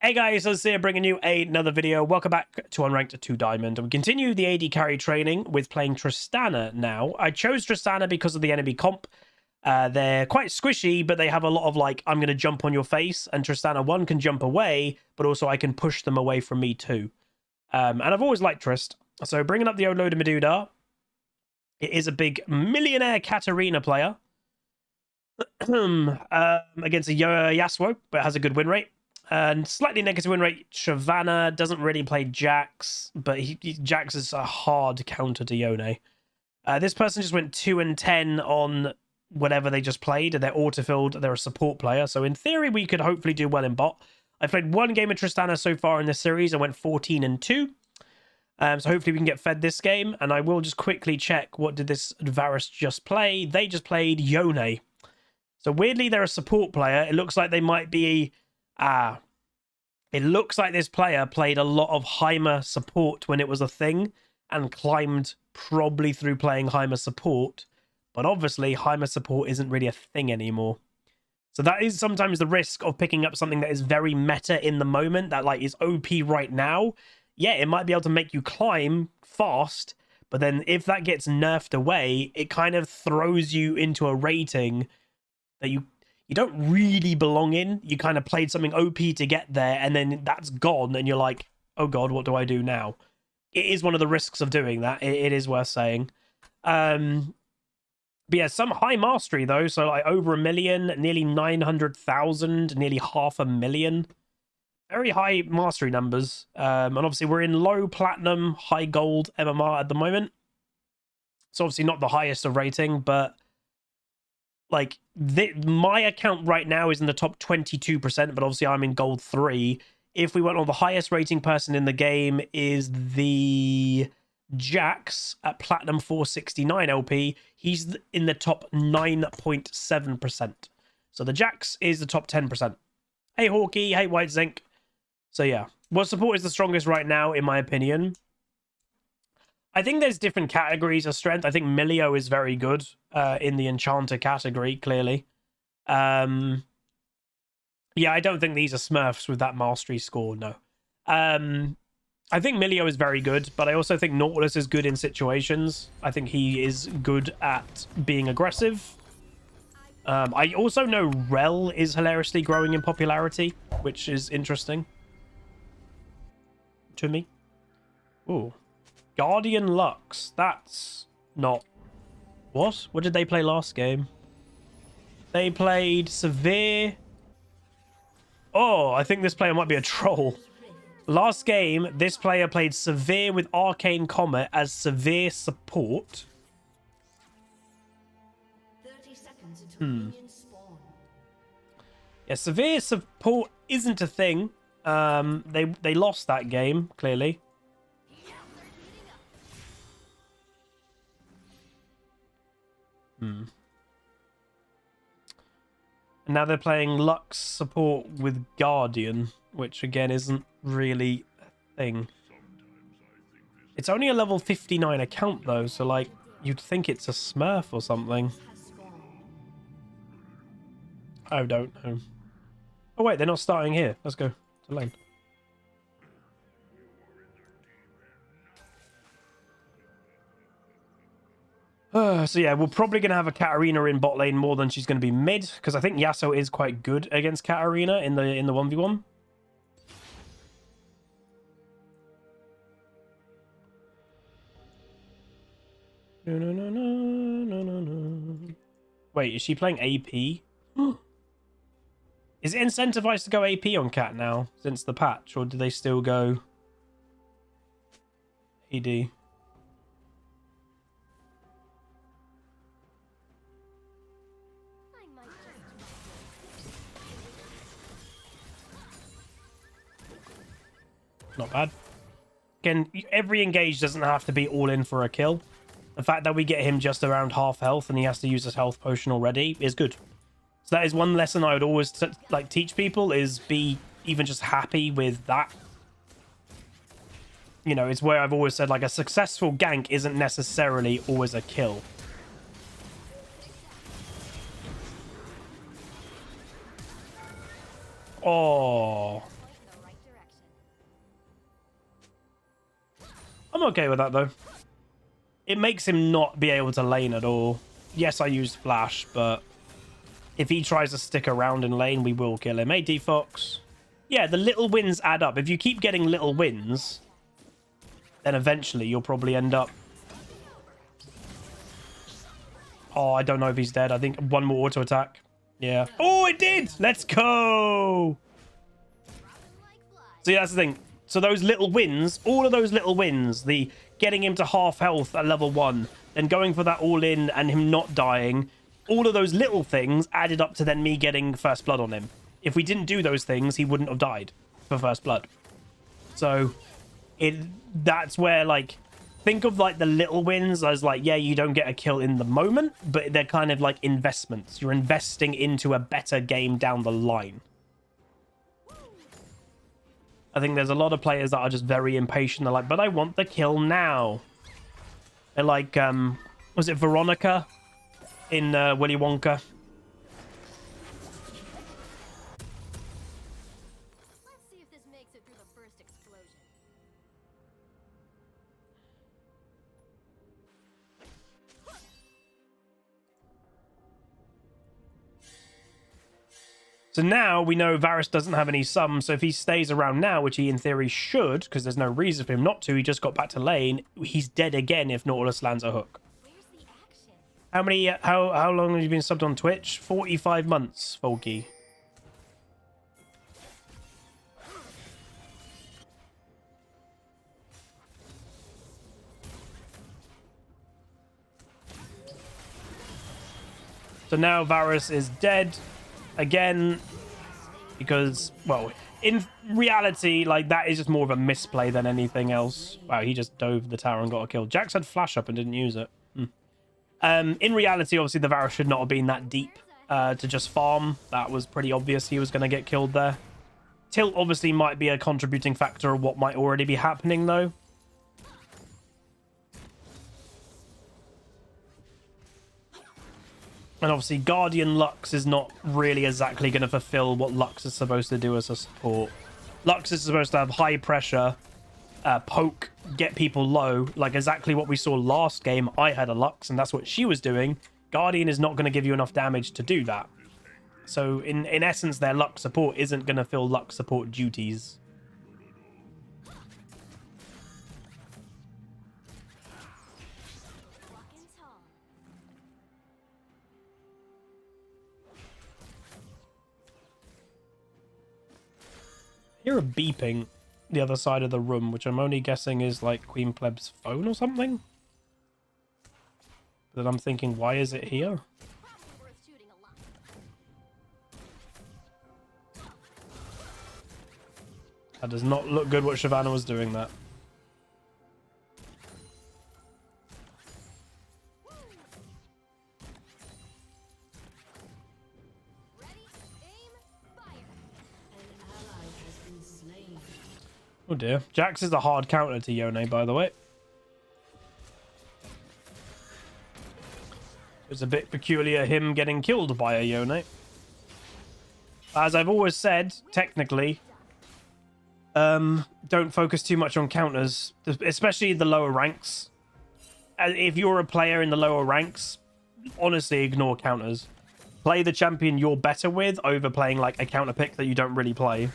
Hey guys, Huzzy here bringing you another video. Welcome back to Unranked 2 Diamond. We continue the AD carry training with playing Tristana now. I chose Tristana because of the enemy comp. They're quite squishy, but they have a lot of like, I'm going to jump on your face. And Tristana, one, can jump away, but also I can push them away from me too. And I've always liked Trist. So bringing up the old load of Meduda. It is a big millionaire Katarina player. Against a Yasuo, but it has a good win rate. And slightly negative win rate, Shyvana doesn't really play Jax, but Jax is a hard counter to Yone. This person just went 2 and 10 on whatever they just played. They're autofilled, they're a support player. So in theory, we could hopefully do well in bot. I played one game of Tristana so far in this series. I went 14 and 2. So hopefully we can get fed this game. And I will just quickly check, what did this Varus just play? They just played Yone. So weirdly, they're a support player. It looks like they might be... it looks like this player played a lot of Heimer support when it was a thing and climbed probably through playing Heimer support. But obviously, Heimer support isn't really a thing anymore. So that is sometimes the risk of picking up something that is very meta in the moment, that like is OP right now. Yeah, it might be able to make you climb fast, but then if that gets nerfed away, it kind of throws you into a rating that you don't really belong in. You kind of played something OP to get there, and then that's gone, and you're like, oh god, what do I do now? It is one of the risks of doing that. It is worth saying. But yeah, some high mastery, though. So like over 1 million, nearly 900,000, nearly 500,000. Very high mastery numbers. And obviously we're in low platinum, high gold MMR at the moment. It's obviously not the highest of rating, but... like, my account right now is in the top 22%, but obviously I'm in gold 3. If we went on the highest rating person in the game is the Jax at platinum 469 LP. He's in the top 9.7%. So the Jax is the top 10%. Hey Hawkey, hey White Zinc. So yeah, what support is the strongest right now, in my opinion? I think there's different categories of strength. I think Milio is very good in the Enchanter category, clearly. Yeah, I don't think these are Smurfs with that mastery score, no. I think Milio is very good, but I also think Nautilus is good in situations. I think he is good at being aggressive. I also know Rel is hilariously growing in popularity, which is interesting to me. Ooh. Guardian Lux. That's not... what? What did they play last game? They played Severe. Oh, I think this player might be a troll. Last game, this player played Severe with Arcane Comet as Severe support. 30 seconds until minions spawn. Yeah, Severe support isn't a thing. They lost that game, clearly. And now they're playing Lux support with Guardian, which again isn't really a thing. It's only a level 59 account though, so like you'd think it's a Smurf or something. I don't know. Oh wait, they're not starting here. Let's go to lane. So yeah, we're probably going to have a Katarina in bot lane more than she's going to be mid, because I think Yasuo is quite good against Katarina in the 1v1. No. Wait, is she playing AP? Is it incentivized to go AP on Cat now since the patch, or do they still go AD? Not bad. Again, every engage doesn't have to be all in for a kill. The fact that we get him just around half health and he has to use his health potion already is good. So that is one lesson I would always like teach people, is be even just happy with that. You know, it's where I've always said like a successful gank isn't necessarily always a kill. Oh. I'm okay with that, though. It makes him not be able to lane at all. Yes, I used flash, but if he tries to stick around in lane, we will kill him. Hey, D-Fox. Yeah, the little wins add up. If you keep getting little wins, then eventually you'll probably end up... Oh, I don't know if he's dead. I think one more auto attack. Yeah. Oh, it did! Let's go! See, that's the thing. So those little wins, all of those little wins, the getting him to half health at level 1, then going for that all-in and him not dying, all of those little things added up to then me getting first blood on him. If we didn't do those things, he wouldn't have died for first blood. So that's where, like, think of like the little wins as like, yeah, you don't get a kill in the moment, but they're kind of like investments. You're investing into a better game down the line. I think there's a lot of players that are just very impatient. They're like, but I want the kill now. They're like, was it Veronica in Willy Wonka? Let's see if this makes it through the first explosion. So now we know Varus doesn't have any sums, so if he stays around now, which he in theory should, because there's no reason for him not to, he just got back to lane, he's dead again if Nautilus lands a hook. Where's the action? How many, how long have you been subbed on Twitch? 45 months, Folky. So now Varus is dead again because, well, in reality, like, that is just more of a misplay than anything else. Wow, he just dove the tower and got a kill. Jax had flash up and didn't use it. In reality, obviously, the Varus should not have been that deep to just farm. That was pretty obvious he was going to get killed there. Tilt obviously might be a contributing factor of what might already be happening, though. And obviously, Guardian Lux is not really exactly going to fulfill what Lux is supposed to do as a support. Lux is supposed to have high pressure, poke, get people low, like exactly what we saw last game. I had a Lux, and that's what she was doing. Guardian is not going to give you enough damage to do that. So, in essence, their Lux support isn't going to fill Lux support duties. Walking tall. I hear a beeping the other side of the room, which I'm only guessing is like Queen Pleb's phone or something. But I'm thinking, why is it here? Probably worth shooting a lot. That does not look good what Shyvana was doing that. Ready, aim, fire. An ally has been slain. Oh dear. Jax is a hard counter to Yone, by the way. It's a bit peculiar him getting killed by a Yone. As I've always said, technically, don't focus too much on counters, especially the lower ranks. If you're a player in the lower ranks, honestly, ignore counters. Play the champion you're better with over playing like a counter pick that you don't really play.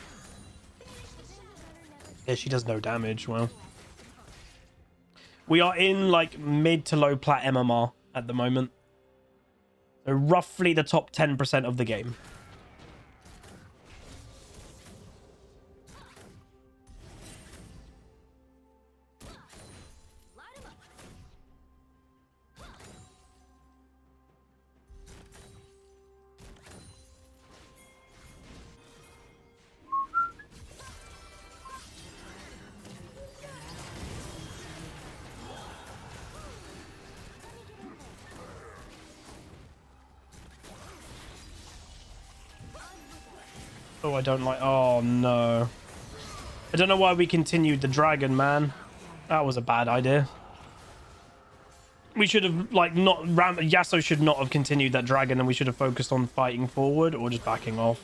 Yeah, she does no damage. Well, we are in like mid to low plat MMR at the moment. So roughly the top 10% of the game. Light 'em up. Oh, I don't like... Oh, no. I don't know why we continued the dragon, man. That was a bad idea. We should have, like, not... Yasuo should not have continued that dragon, and we should have focused on fighting forward or just backing off.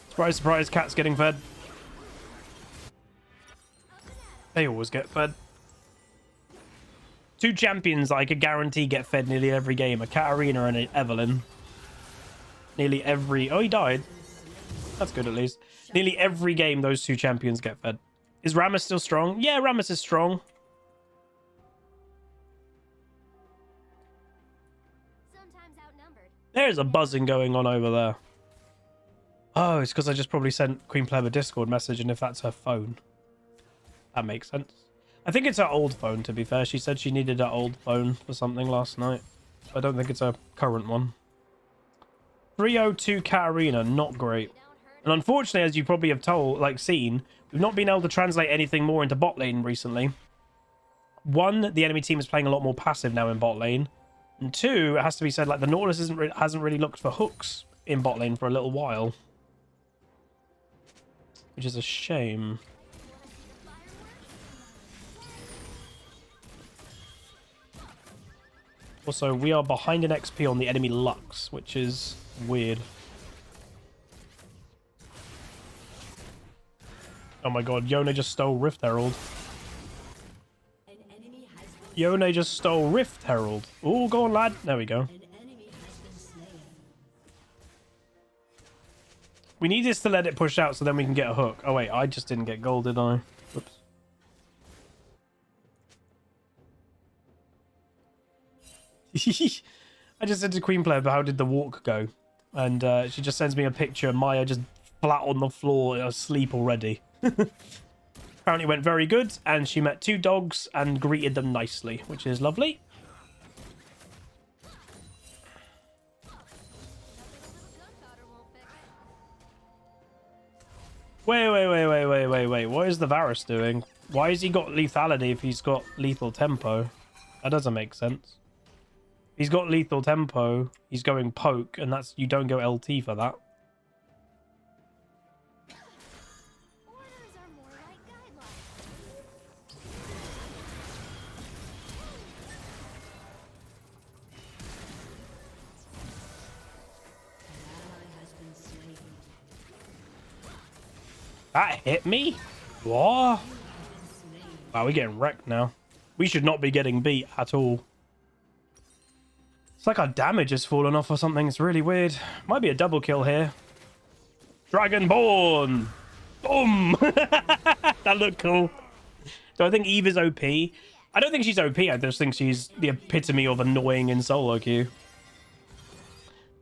Surprise, surprise, cat's getting fed. They always get fed. Two champions I could guarantee get fed nearly every game. A Katarina and an Evelyn. Nearly every... Oh, he died. That's good at least. Nearly every game those two champions get fed. Is Rammus still strong? Yeah, Rammus is strong. Sometimes outnumbered. There's a buzzing going on over there. Oh, it's because I just probably sent Queen Pleb a Discord message, and if that's her phone. That makes sense. I think it's her old phone, to be fair. She said she needed her old phone for something last night. I don't think it's her current one. 302 Katarina, not great. And unfortunately, as you probably have seen, we've not been able to translate anything more into bot lane recently. One, the enemy team is playing a lot more passive now in bot lane. And two, it has to be said, like, the Nautilus hasn't really looked for hooks in bot lane for a little while. Which is a shame. Also, we are behind in XP on the enemy Lux, which is weird. Oh my god, Yone just stole Rift Herald. Yone just stole Rift Herald. Oh, go on, lad. There we go. We need this to let it push out so then we can get a hook. Oh wait, I just didn't get gold, did I? Whoops. I just said to Queen Player, how did the walk go? And she just sends me a picture. Maya just flat on the floor, asleep already. Apparently went very good, and she met two dogs and greeted them nicely, which is lovely. Wait. What is the Varus doing? Why has he got lethality if he's got lethal tempo? That doesn't make sense. He's got lethal tempo. He's going poke, and that's you don't go LT for that. Orders are more like guidelines. That hit me? What? Wow, we're getting wrecked now. We should not be getting beat at all. It's like our damage has fallen off or something. It's really weird. Might be a double kill here. Dragonborn! Boom! That looked cool. So I think Eve is OP. I don't think she's OP. I just think she's the epitome of annoying in solo queue.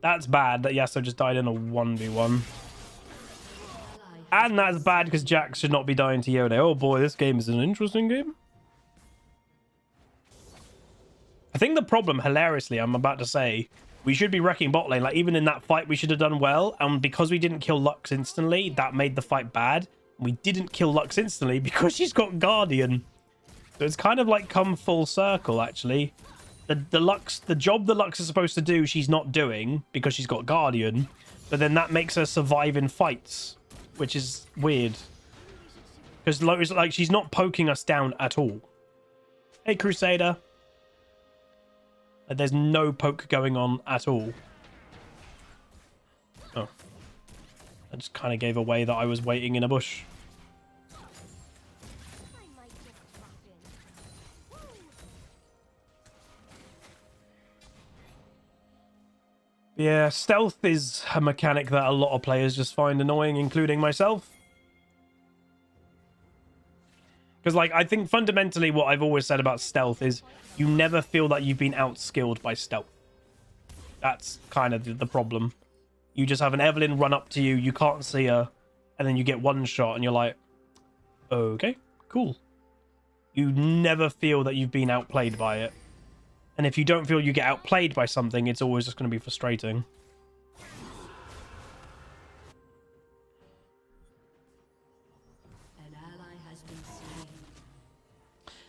That's bad that Yasuo just died in a 1v1. And that's bad because Jax should not be dying to Yone. Oh boy, this game is an interesting game. I think the problem, hilariously, I'm about to say, we should be wrecking bot lane. Like, even in that fight, we should have done well. And because we didn't kill Lux instantly, that made the fight bad. We didn't kill Lux instantly because she's got Guardian. So it's kind of like come full circle, actually. The job the Lux is supposed to do, she's not doing because she's got Guardian. But then that makes her survive in fights, which is weird. Because like she's not poking us down at all. Hey, Crusader. There's no poke going on at all. Oh. I just kind of gave away that I was waiting in a bush. I might just drop in. Woo! Yeah, stealth is a mechanic that a lot of players just find annoying, including myself. Because, like, I think fundamentally what I've always said about stealth is you never feel that you've been outskilled by stealth. That's kind of the problem. You just have an Evelyn run up to you, you can't see her, and then you get one shot and you're like, okay, cool. You never feel that you've been outplayed by it. And if you don't feel you get outplayed by something, it's always just going to be frustrating.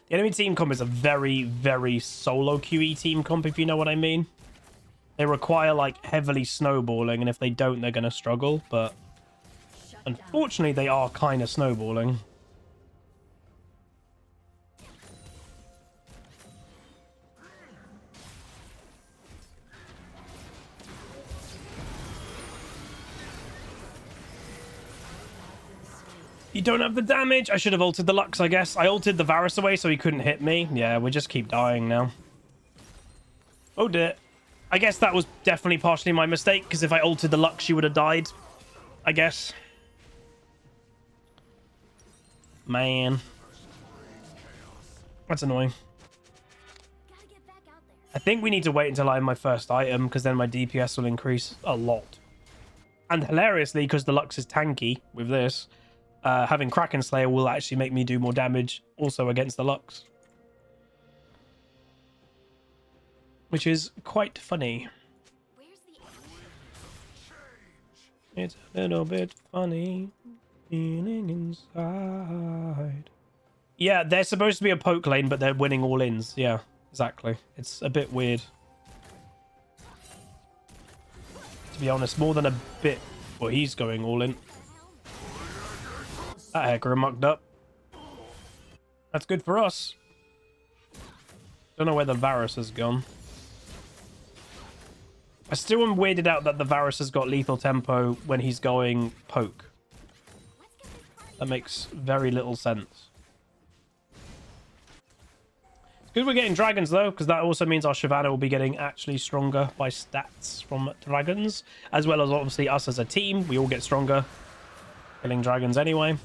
The enemy team comp is a very, very solo QE team comp, if you know what I mean. They require, like, heavily snowballing, and if they don't, they're going to struggle, but unfortunately, they are kind of snowballing. You don't have the damage. I should have ulted the Lux, I guess. I ulted the Varus away so he couldn't hit me. Yeah, we just keep dying now. Oh dear. I guess that was definitely partially my mistake, because if I ulted the Lux, she would have died. I guess. Man. That's annoying. Gotta get back out there. I think we need to wait until I have my first item, because then my DPS will increase a lot. And hilariously, because the Lux is tanky with this, having Kraken Slayer will actually make me do more damage also against the Lux. Which is quite funny. Where's the It's a little bit funny feeling inside. Yeah, they're supposed to be a poke lane, but they're winning all ins. Yeah, exactly. It's a bit weird. To be honest, more than a bit. Well, he's going all in. That Hecarim mucked up. That's good for us. Don't know where the Varus has gone. I still am weirded out that the Varus has got lethal tempo when he's going poke. That makes very little sense. Good we're getting dragons though, because that also means our Shyvana will be getting actually stronger by stats from dragons, as well as obviously us as a team. We all get stronger killing dragons anyway,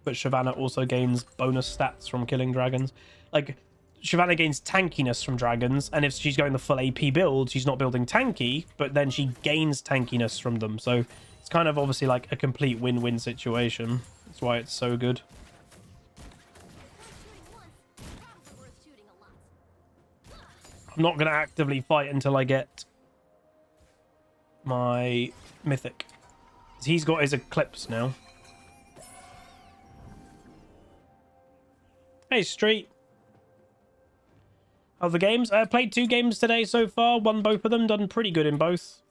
but Shyvana also gains bonus stats from killing dragons. Like, Shyvana gains tankiness from dragons, and if she's going the full AP build, she's not building tanky, but then she gains tankiness from them. So it's kind of obviously like a complete win-win situation. That's why it's so good. I'm not going to actively fight until I get my mythic. He's got his Eclipse now. Hey, Street. How are the games? I played 2 games today so far. Won both of them. Done pretty good in both.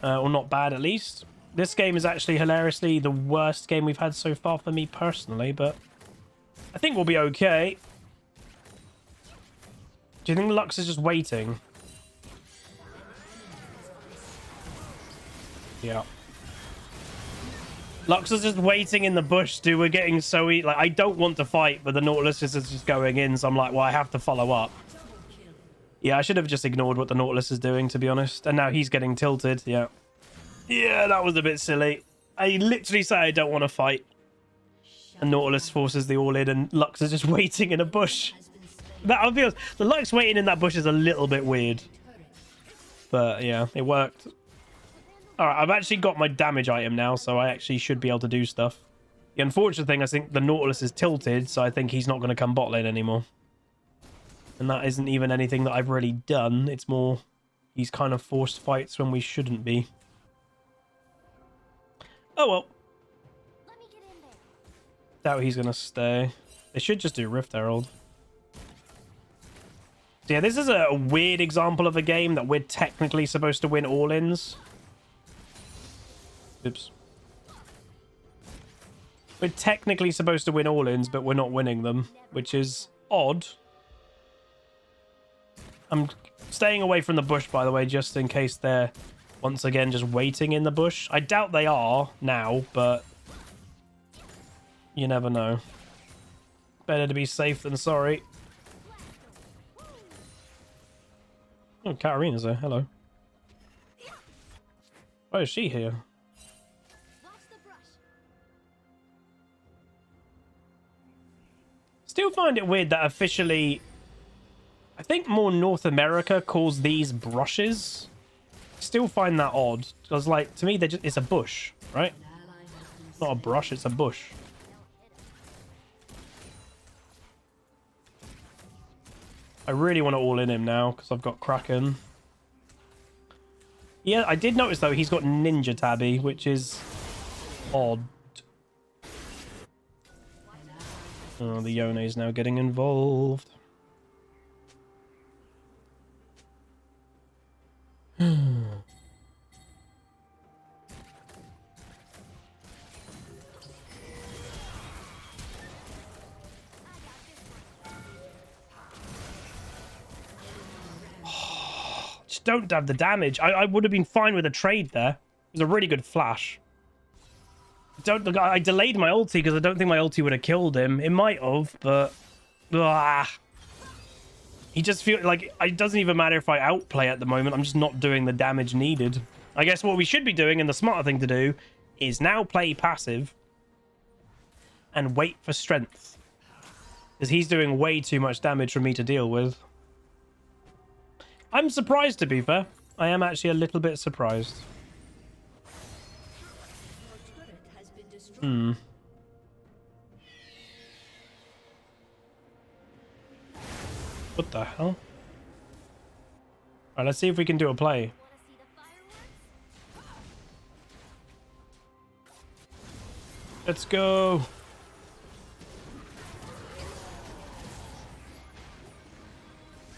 Or not bad, at least. This game is actually hilariously the worst game we've had so far for me personally, but I think we'll be okay. Do you think Lux is just waiting? Yeah. Lux is just waiting in the bush, dude. We're getting so like, I don't want to fight, but the Nautilus is just going in, so I'm like, well, I have to follow up. Yeah, I should have just ignored what the Nautilus is doing, to be honest. And now he's getting tilted. Yeah. Yeah, that was a bit silly. I literally say I don't want to fight. And Nautilus forces the all in, and Lux is just waiting in a bush. That, I'll be honest, the Lux waiting in that bush is a little bit weird. But yeah, it worked. Alright, I've actually got my damage item now, so I actually should be able to do stuff. The unfortunate thing, I think the Nautilus is tilted, so I think he's not going to come bot lane anymore. And that isn't even anything that I've really done. It's more he's kind of forced fights when we shouldn't be. Oh well. Let me get in there. Doubt he's going to stay. They should just do Rift Herald. So yeah, this is a weird example of a game that we're technically supposed to win all-ins. Oops. We're technically supposed to win all-ins, but we're not winning them, which is odd. I'm staying away from the bush, by the way, just in case they're once again just waiting in the bush. I doubt they are now, but you never know. Better to be safe than sorry. Oh, Katarina's there. Hello. Why is she here? Watch the brush. Still find it weird that officially, I think more North America calls these brushes. Still find that odd. Because, like, to me, they're just, it's a bush, right? It's not a brush, it's a bush. I really want to all in him now because I've got Kraken. Yeah, I did notice though he's got Ninja Tabby, which is odd. Oh, the Yone's now getting involved. Just don't have the damage. I would have been fine with a trade there. It was a really good flash. I delayed my ulti because I don't think my ulti would have killed him. It might have, but he just feels like it doesn't even matter if I outplay at the moment. I'm just not doing the damage needed. I guess what we should be doing, and the smarter thing to do, is now play passive and wait for strength, because he's doing way too much damage for me to deal with. I'm surprised, to be fair. I am actually a little bit surprised. What the hell? All right, let's see if we can do a play. Want to see the fireworks? Let's go.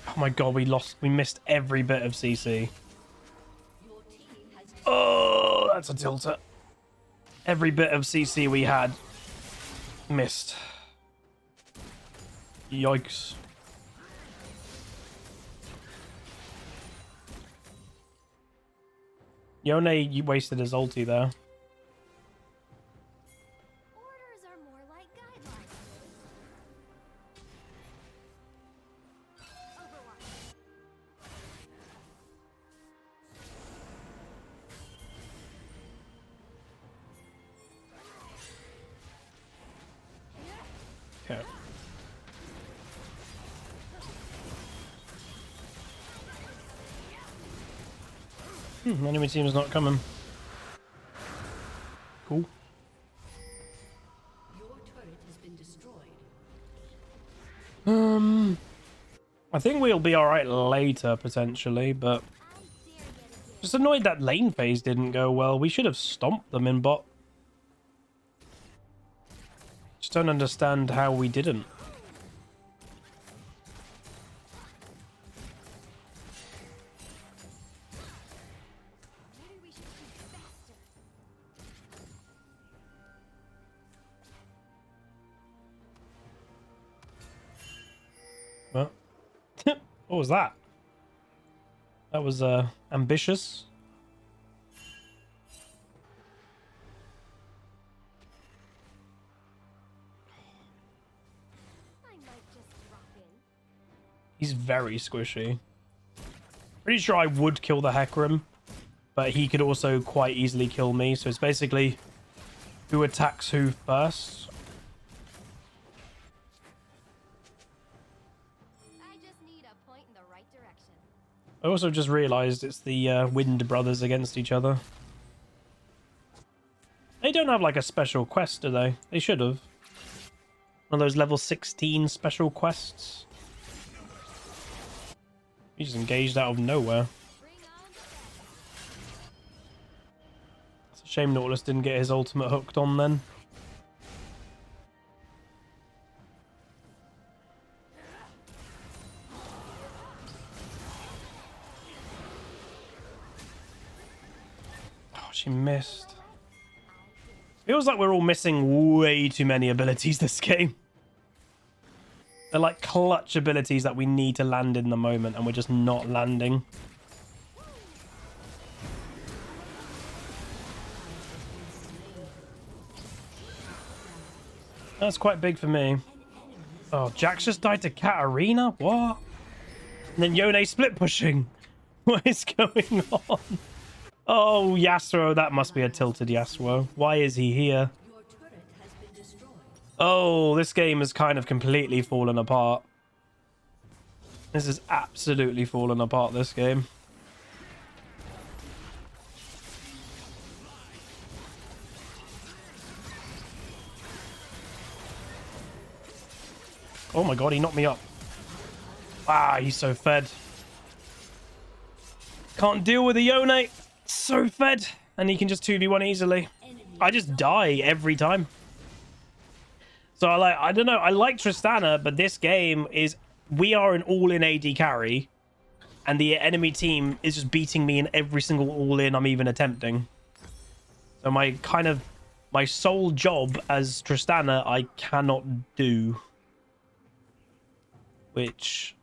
Oh my god, we missed every bit of CC. Oh, that's a tilter. Every bit of CC we had missed. Yikes. Yone, you wasted his ulti there. Orders are more like guidelines. Overwatch. Okay. Enemy team's not coming. Cool. Your turret has been destroyed. I think we'll be alright later, potentially, but just annoyed that lane phase didn't go well. We should have stomped them in bot. Just don't understand how we didn't. Maybe we should shoot faster. What? What was that? That was ambitious. I might just drop in. He's very squishy. Pretty sure I would kill the Hecarim, but he could also quite easily kill me. So it's basically who attacks who first. I just need a point in the right direction. I also just realized it's the Wind Brothers against each other. They don't have like a special quest, do they? They should have. One of those level 16 special quests. He just engaged out of nowhere. Bring on the best. It's a shame Nautilus didn't get his ultimate hooked on then. Oh, she missed. Feels like we're all missing way too many abilities this game. They're like clutch abilities that we need to land in the moment, and we're just not landing. That's quite big for me. Oh, Jax just died to Katarina? What? And then Yone split pushing. What is going on? Oh, Yasuo. That must be a tilted Yasuo. Why is he here? Your turret has been destroyed. Oh, this game has kind of completely fallen apart. This is absolutely fallen apart, this game. Oh my god, he knocked me up. Ah, he's so fed. Can't deal with the Yone. So fed. And he can just 2v1 easily. I just die every time. So I don't know. I like Tristana, but this game is, we are an all-in AD carry, and the enemy team is just beating me in every single all-in I'm even attempting. So my sole job as Tristana, I cannot do, which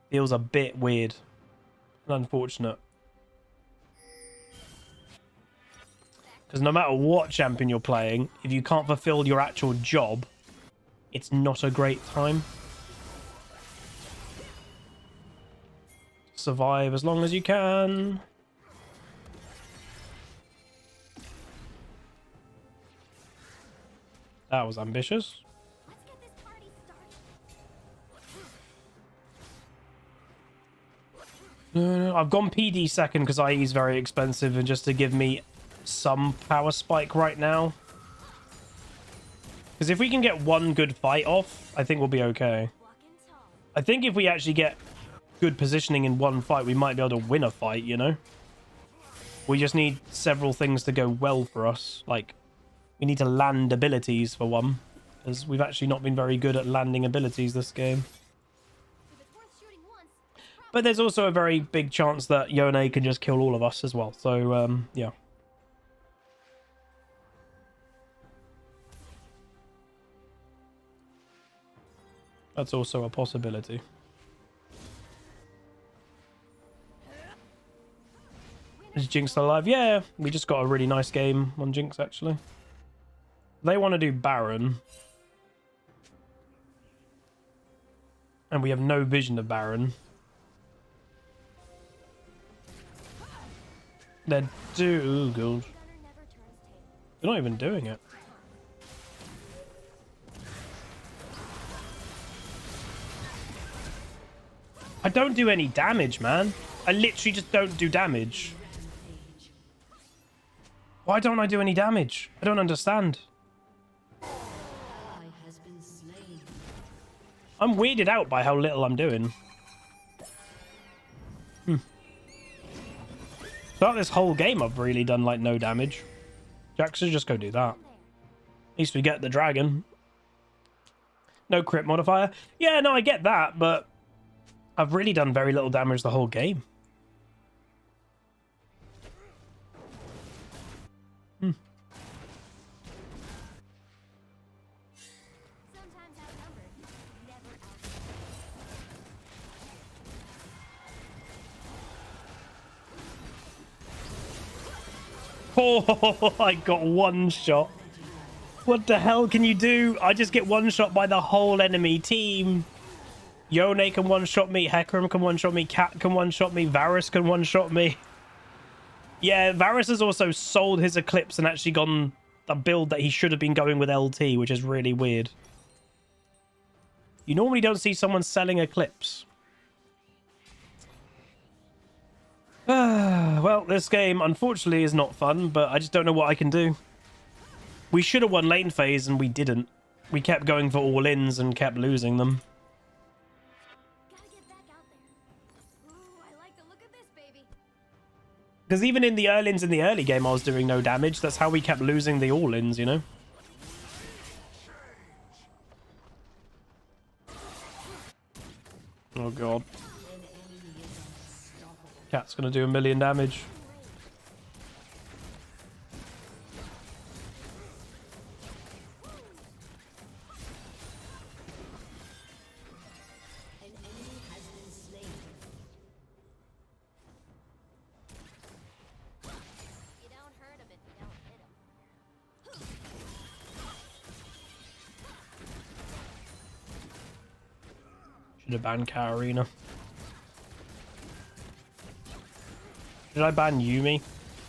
feels a bit weird and unfortunate. Because no matter what champion you're playing, if you can't fulfill your actual job, it's not a great time. Survive as long as you can. That was ambitious. Let's get this party started. No, I've gone PD second because IE is very expensive and just to give me some power spike right now. Because if we can get one good fight off, I think we'll be okay. Walking tall. I think if we actually get good positioning in one fight, we might be able to win a fight, you know? We just need several things to go well for us. Like, we need to land abilities for one, because we've actually not been very good at landing abilities this game. If it's worth shooting once, But there's also a very big chance that Yone can just kill all of us as well. So, yeah. That's also a possibility. Is Jinx still alive? Yeah, we just got a really nice game on Jinx, actually. They want to do Baron. And we have no vision of Baron. They're too good. gunner never turns tail. They're not even doing it. I don't do any damage, man. I literally just don't do damage. Why don't I do any damage? I don't understand. Ally has been slain. I'm weirded out by how little I'm doing. Throughout this whole game, I've really done, like, no damage. Jax should just go do that. At least we get the dragon. No crit modifier. Yeah, no, I get that, but I've really done very little damage the whole game. Sometimes outnumbered, never Oh, I got one shot. What the hell can you do? I just get one shot by the whole enemy team. Yone can one-shot me, Hecarim can one-shot me, Cat can one-shot me, Varus can one-shot me. Yeah, Varus has also sold his Eclipse and actually gone a build that he should have been going with LT, which is really weird. You normally don't see someone selling Eclipse. Well, this game, unfortunately, is not fun, but I just don't know what I can do. We should have won lane phase, and we didn't. We kept going for all-ins and kept losing them. gotta get back out there. Ooh, I like the look of this, baby. Because even in the early-ins in the early game, I was doing no damage. That's how we kept losing the all-ins, you know? Oh, God. Cat's gonna do 1 million damage. An enemy has been slain. You don't hurt him if you don't hit him. Should have banned Katarina. Should I ban Yumi?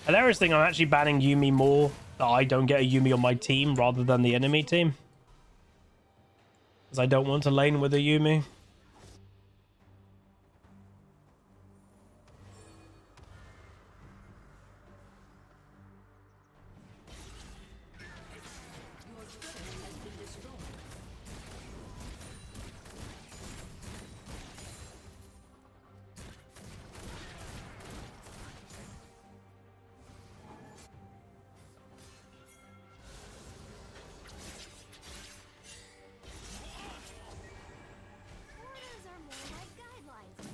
Hilarious thing, I'm actually banning Yumi more that I don't get a Yumi on my team rather than the enemy team. Because I don't want to lane with a Yumi. Your turret has been destroyed. Orders are more like guidelines.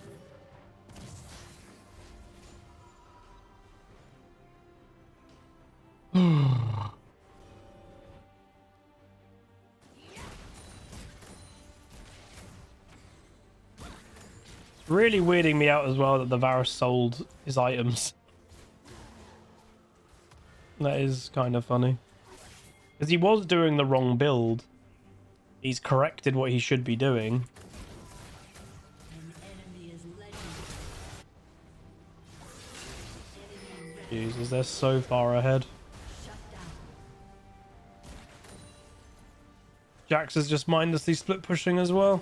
It's really weirding me out as well that the Varus sold his items. That is kind of funny. Because he was doing the wrong build. He's corrected what he should be doing. Jesus, they're so far ahead. Jax is just mindlessly split pushing as well.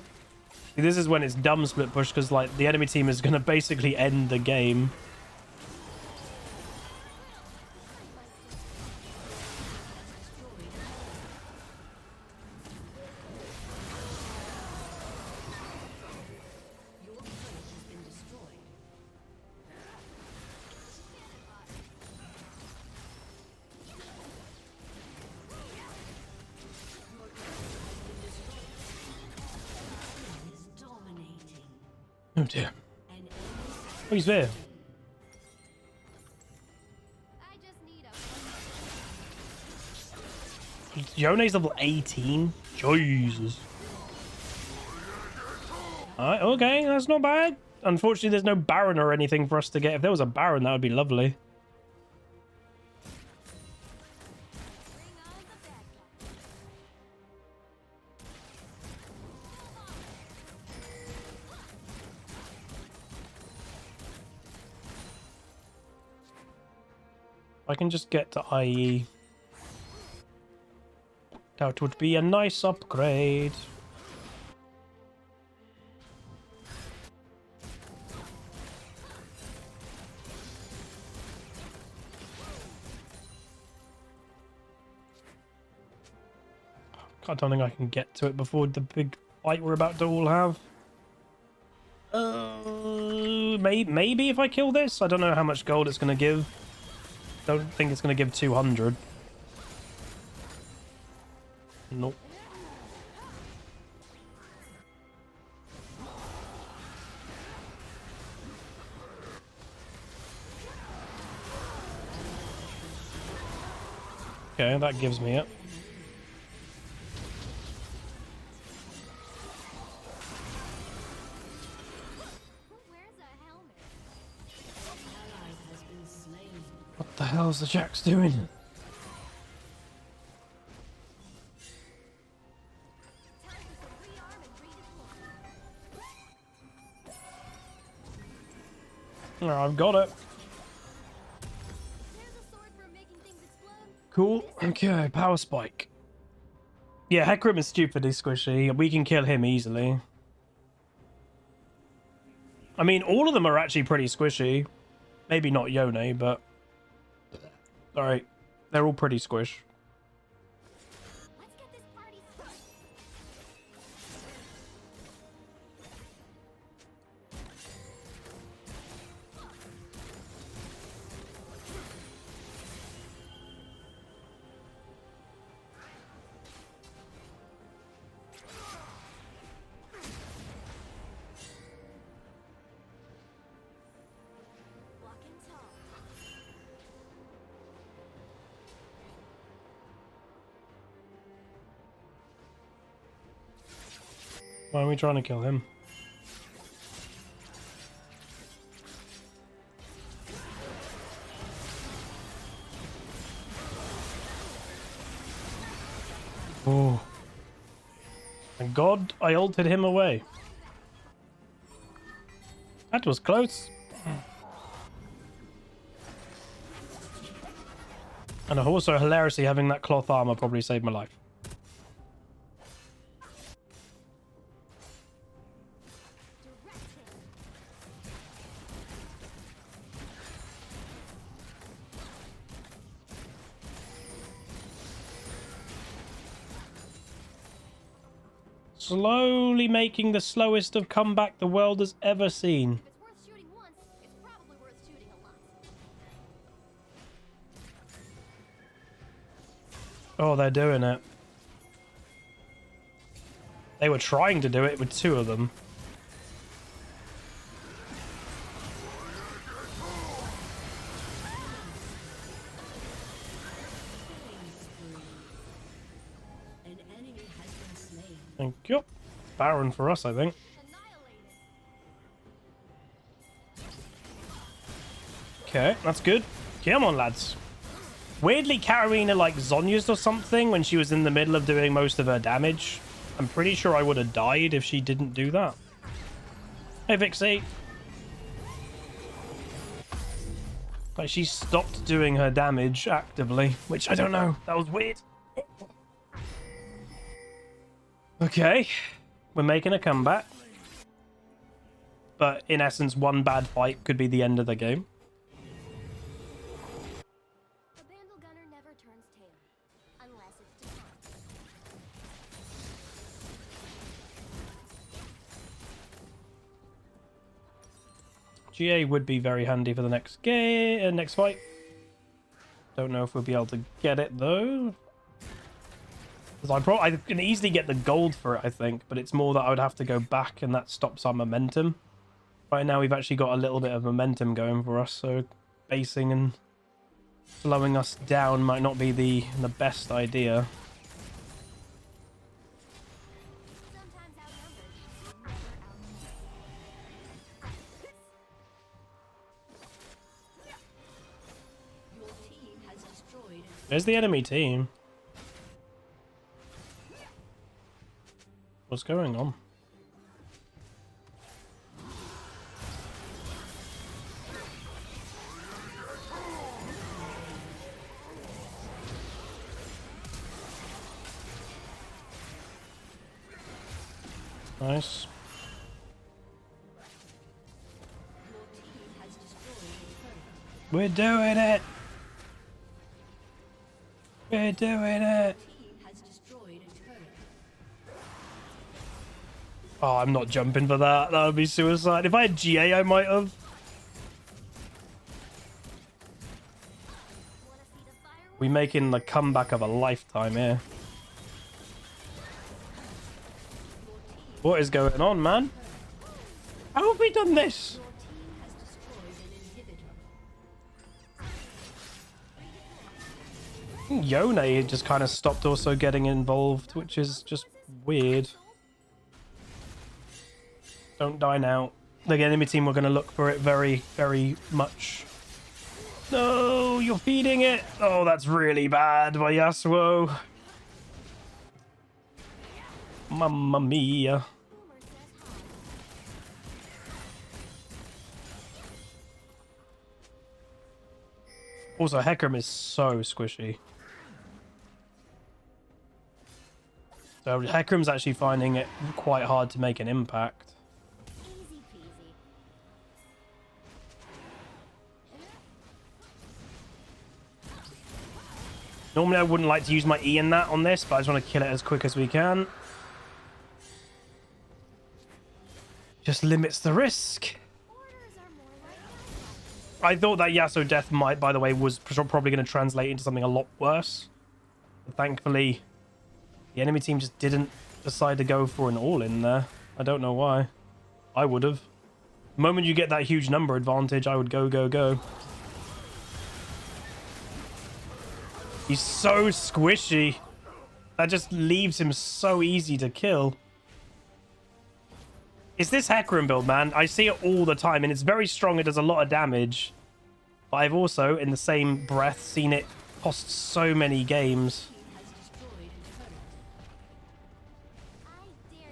See, this is when it's dumb split push because like the enemy team is going to basically end the game. Oh dear. Oh, he's there. I just need a Yone's level 18? Jesus. Alright, okay, that's not bad. Unfortunately, there's no Baron or anything for us to get. If there was a Baron, that would be lovely. bring on the bad guy. I can just get to IE. That would be a nice upgrade. I don't think I can get to it before the big fight we're about to all have. Maybe if I kill this? I don't know how much gold it's going to give. Don't think it's going to give 200. Nope. Okay, that gives me it. Who wears a helmet? What the hell's the Jax doing? Time for some rearm and redeploy. Oh, I've got it. There's a sword for making things explode. Cool. Okay, power spike. Yeah, Hecarim is stupidly squishy. We can kill him easily. I mean, all of them are actually pretty squishy. Maybe not Yone, but... Alright. They're all pretty squish. Let's get this party started. Walking tall. Why are we trying to kill him? Oh. Thank God I ulted him away. That was close. And also hilariously having that cloth armor probably saved my life. Slowly making the slowest of comeback the world has ever seen. If it's worth shooting once, it's probably worth shooting a lot. Oh, they're doing it. They were trying to do it with two of them. An enemy has been slain. Thank you. Baron for us, I think. Annihilated. Okay, that's good. Come on, lads. Weirdly, Katarina like Zonya's or something when she was in the middle of doing most of her damage. I'm pretty sure I would have died if she didn't do that. Hey, Vixie. Like, she stopped doing her damage actively, which I don't know. That was weird. Okay. We're making a comeback. But in essence, one bad fight could be the end of the game. A Bandle Gunner never turns tail. Unless it's disarmed. GA would be very handy for the next game, next fight. Don't know if we'll be able to get it though. Because I can easily get the gold for it, I think, but it's more that I would have to go back, and that stops our momentum. Right now, we've actually got a little bit of momentum going for us, so basing and slowing us down might not be the best idea. Sometimes outnumbered, never Your team has destroyed. There's the enemy team. What's going on? Nice. Your team has destroyed a turret. We're doing it. We're doing it. Team has destroyed a turret. Oh, I'm not jumping for that. That would be suicide. If I had GA, I might have. wanna see the fireworks. We making the comeback of a lifetime here. What is going on, man? How have we done this? Your team has destroyed an inhibitor. Yone just kind of stopped also getting involved, which is just weird. Don't die now. The enemy team were going to look for it very, very much. No, you're feeding it. Oh, that's really bad by Yasuo. Mamma mia. Boomer says hi. Also, Hecarim is so squishy. So Hecarim's actually finding it quite hard to make an impact. Easy peasy. Normally I wouldn't like to use my E in that on this, but I just want to kill it as quick as we can. Just limits the risk. Orders are more like I thought that Yasuo death might, by the way, was probably going to translate into something a lot worse. But thankfully, the enemy team just didn't decide to go for an all-in there. I don't know why. I would have. The moment you get that huge number advantage, I would go, go, go. He's so squishy. That just leaves him so easy to kill. It's this Hecarim build, man. I see it all the time, and it's very strong. It does a lot of damage. But I've also, in the same breath, seen it cost so many games. Has destroyed a turret. I dare you.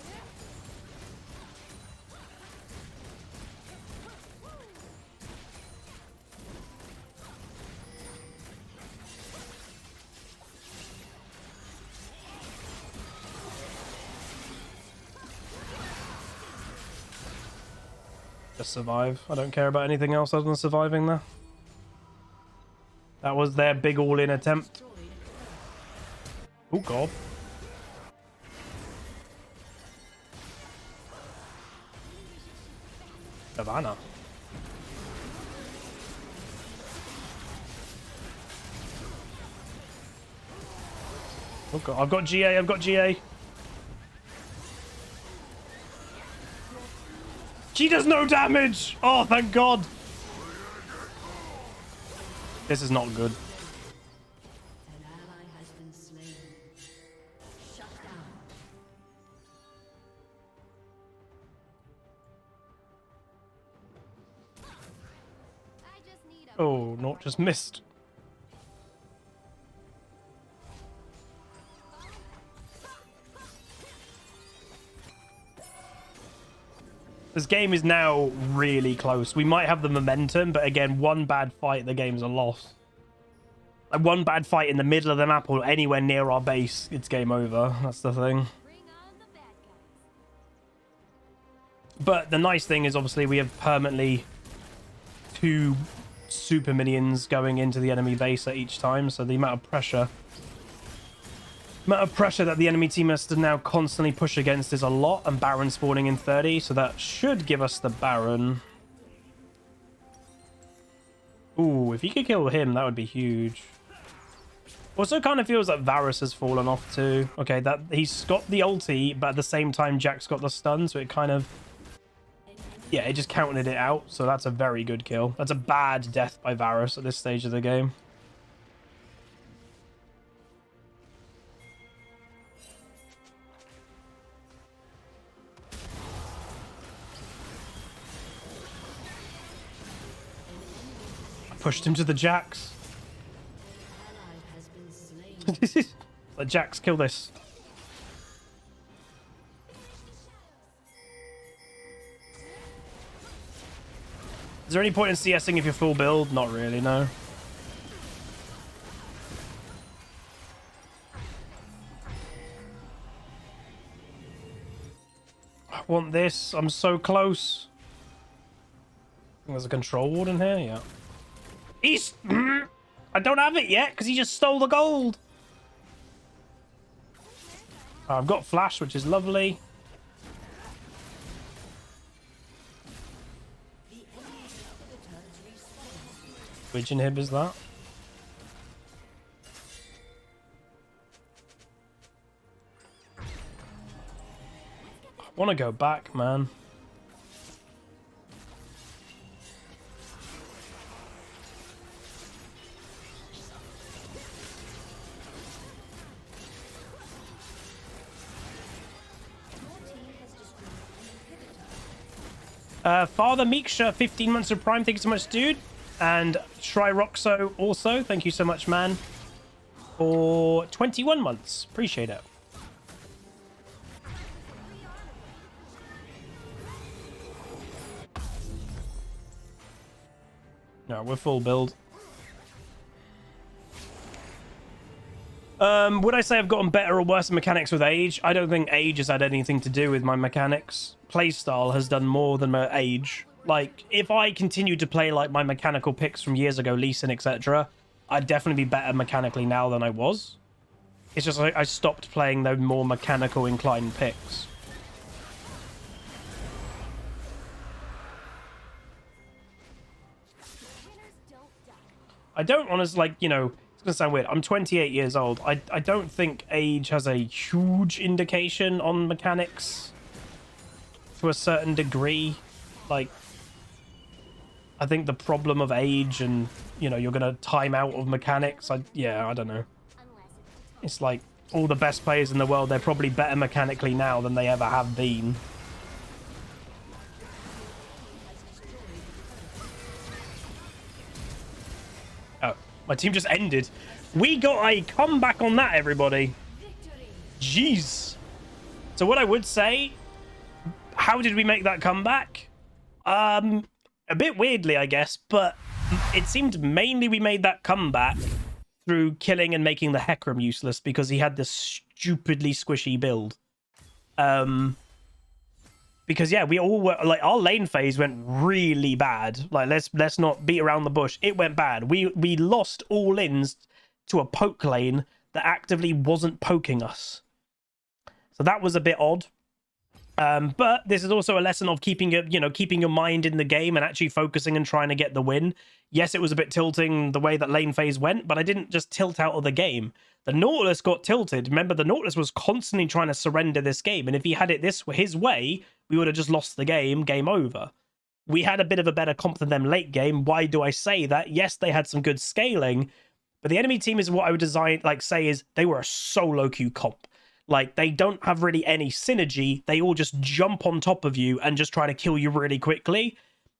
Just survive. I don't care about anything else other than surviving there. That was their big all-in attempt. Oh, God. Savannah. Oh, God. I've got GA. I've got GA. She does no damage! Oh, thank God! This is not good. An ally has been slain. Shut down. I just need a Oh, not just missed. This game is now really close. We might have the momentum, but again, one bad fight, the game's a loss. Like one bad fight in the middle of the map or anywhere near our base, it's game over. That's the thing. Bring on the bad guys. But the nice thing is obviously we have permanently 2 super minions going into the enemy base at each time, so the amount of pressure that the enemy team has to now constantly push against is a lot, and Baron spawning in 30, so that should give us the Baron. Ooh, if he could kill him, that would be huge. Also kind of feels like Varus has fallen off too. Okay, that he's got the ulti, but at the same time Jack's got the stun, so it kind of... Yeah, it just counted it out, so that's a very good kill. That's a bad death by Varus at this stage of the game. Pushed him to the Jax. Let Jax kill this. Is there any point in CSing if you're full build? Not really, no. I want this. I'm so close. I think there's a control ward in here, yeah. He's... I don't have it yet because he just stole the gold. I've got flash, which is lovely. Which inhib is that? I want to go back, man. Father Meeksha, 15 months of Prime. Thank you so much, dude. And Shryroxo also. Thank you so much, man. For 21 months. Appreciate it. No, we're full build. Would I say I've gotten better or worse at mechanics with age? I don't think age has had anything to do with my mechanics. Playstyle has done more than my age. Like, if I continued to play like my mechanical picks from years ago, Lee Sin, etc., I'd definitely be better mechanically now than I was. It's just like I stopped playing those more mechanical inclined picks. I don't honestly, like, you know, it's going to sound weird. I'm 28 years old. I don't think age has a huge indication on mechanics to a certain degree. Like, I think the problem of age and, you know, you're going to time out of mechanics. Yeah, I don't know. It's like all the best players in the world, they're probably better mechanically now than they ever have been. Oh, my team just ended. We got a comeback on that, everybody. Jeez. So what I would say, how did we make that comeback? A bit weirdly, I guess, but it seemed mainly we made that comeback through killing and making the Hecarim useless because he had this stupidly squishy build. Because yeah, we all were like, our lane phase went really bad. Like, let's not beat around the bush. It went bad. We lost all ins to a poke lane that actively wasn't poking us. So that was a bit odd. But this is also a lesson of keeping your mind in the game and actually focusing and trying to get the win. Yes, it was a bit tilting the way that lane phase went, but I didn't just tilt out of the game. The Nautilus got tilted. Remember, the Nautilus was constantly trying to surrender this game, and if he had it his way, we would have just lost the game. Game over. We had a bit of a better comp than them late game. Why do I say that? Yes, they had some good scaling, but the enemy team is what I would say is they were a solo queue comp. Like, they don't have really any synergy. They all just jump on top of you and just try to kill you really quickly.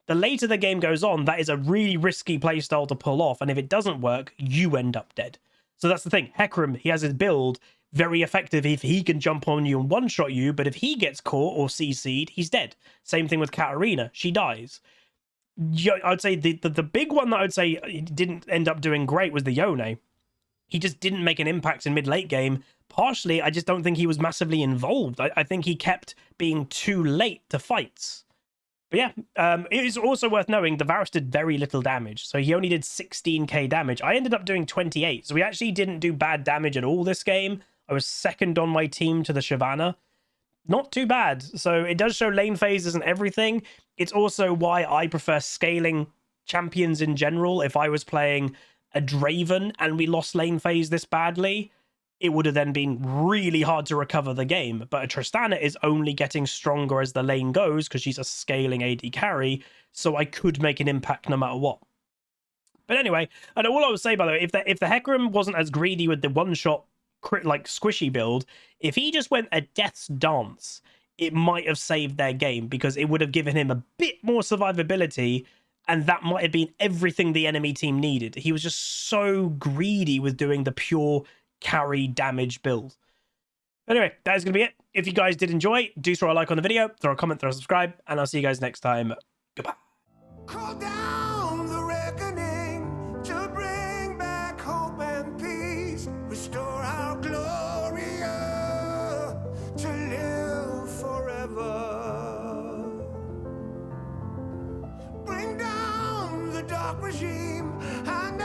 The later the game goes on, that is a really risky playstyle to pull off. And if it doesn't work, you end up dead. So that's the thing. Hecarim, he has his build very effective if he can jump on you and one-shot you, but if he gets caught or CC'd, he's dead. Same thing with Katarina. She dies. I'd say the big one that I'd say didn't end up doing great was the Yone. He just didn't make an impact in mid-late game. Partially, I just don't think he was massively involved. I think he kept being too late to fights. But yeah, it is also worth knowing the Varus did very little damage. So he only did 16k damage. I ended up doing 28. So we actually didn't do bad damage at all this game. I was second on my team to the Shyvana. Not too bad. So it does show lane phases and everything. It's also why I prefer scaling champions in general. If I was playing a Draven and we lost lane phase this badly, it would have then been really hard to recover the game. But a Tristana is only getting stronger as the lane goes because she's a scaling AD carry, so I could make an impact no matter what. But anyway, and all I would say, by the way, if the Hecarim wasn't as greedy with the one-shot like squishy build, if he just went a Death's Dance, it might have saved their game because it would have given him a bit more survivability, and that might have been everything the enemy team needed. He was just so greedy with doing the pure carry damage build. Anyway, that is going to be it. If you guys did enjoy, do throw a like on the video, throw a comment, throw a subscribe, and I'll see you guys next time. Goodbye. Call down the reckoning to bring back hope and peace. Restore our glory to live forever. Bring down the dark regime and